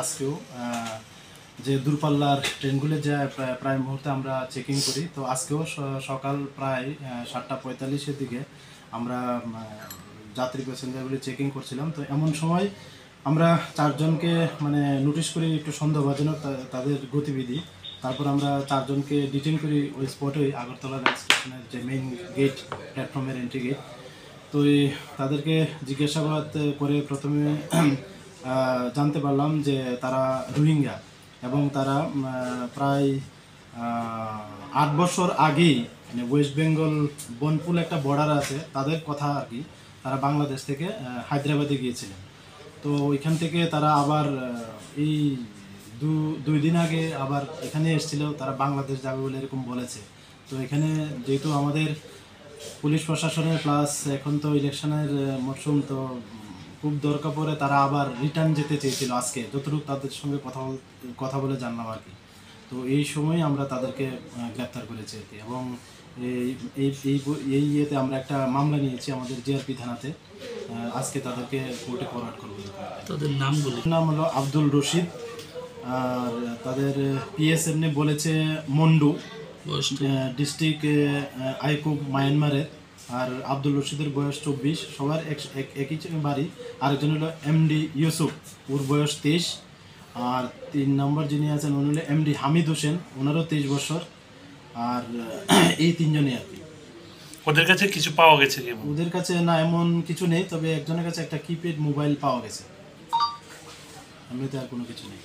আজকেও যে দূরপাল্লার ট্রেনগুলো যায় প্রায় মুহূর্তে আমরা চেকিং করি। তো আজকেও সকাল প্রায় 7:45-এর দিকে আমরা যাত্রী প্যাসেঞ্জারগুলি চেকিং করছিলাম। তো এমন সময় আমরা 4 জনকে নোটিশ করি একটু সন্দেহভাজনক তাদের গতিবিধি। তারপর আমরা 4 জনকে ডিটেইন করি ওই স্পটেই, আগরতলা রেল স্টেশনের যে মেইন গেট, প্ল্যাটফর্মের এন্ট্রি গেট। তো তাদেরকে জিজ্ঞাসাবাদ করে প্রথমে জানতে পারলাম যে তারা রোহিঙ্গা এবং তারা প্রায় 8 বছর আগেই ওয়েস্ট বেঙ্গল বনপুল একটা বর্ডার আছে তাদের কথা আর কি, তারা বাংলাদেশ থেকে হায়দ্রাবাদে গিয়েছিলেন। তো ওইখান থেকে তারা আবার এই 2 দিন আগে আবার এখানে এসেছিল, তারা বাংলাদেশ যাবে বলে এরকম বলেছে। তো এখানে যেহেতু আমাদের পুলিশ প্রশাসনের প্লাস এখন তো ইলেকশনের মরশুম, তো খুব দরকার পড়ে তারা আবার রিটার্ন যেতে চেয়েছিল আজকে, যতটুকু তাদের সঙ্গে কথা বলে জানলাম আর কি। তো এই সময় আমরা তাদেরকে গ্রেপ্তার করেছি আর কি, এবং এই ইয়েতে আমরা একটা মামলা নিয়েছি আমাদের জিআরপি থানাতে। আজকে তাদেরকে কোর্টে ফরওয়ার্ড করবো। তাদের নাম হলো আব্দুল রশিদ, আর তাদের পিএসএমনে বলেছে মন্ডু, ডিস্ট্রিক্ট আইকুব, মায়ানমারের। আর আব্দুল রশিদের বয়স 24, সবার একই বাড়ি। আরেকজন হলো এমডি ইউসুফ, ওর বয়স 23। আর 3 নম্বর যিনি আছেন উনি হলো এমডি হামিদ হোসেন, ওনারও 23 বছর। আর এই 3 জনই আর কি। ওদের কাছে কিছু পাওয়া গেছে কি? ওদের কাছে না এমন কিছু নেই, তবে একজনের কাছে একটা কিপ্যাড মোবাইল পাওয়া গেছে, এমনিতে আর কোনো কিছু নেই।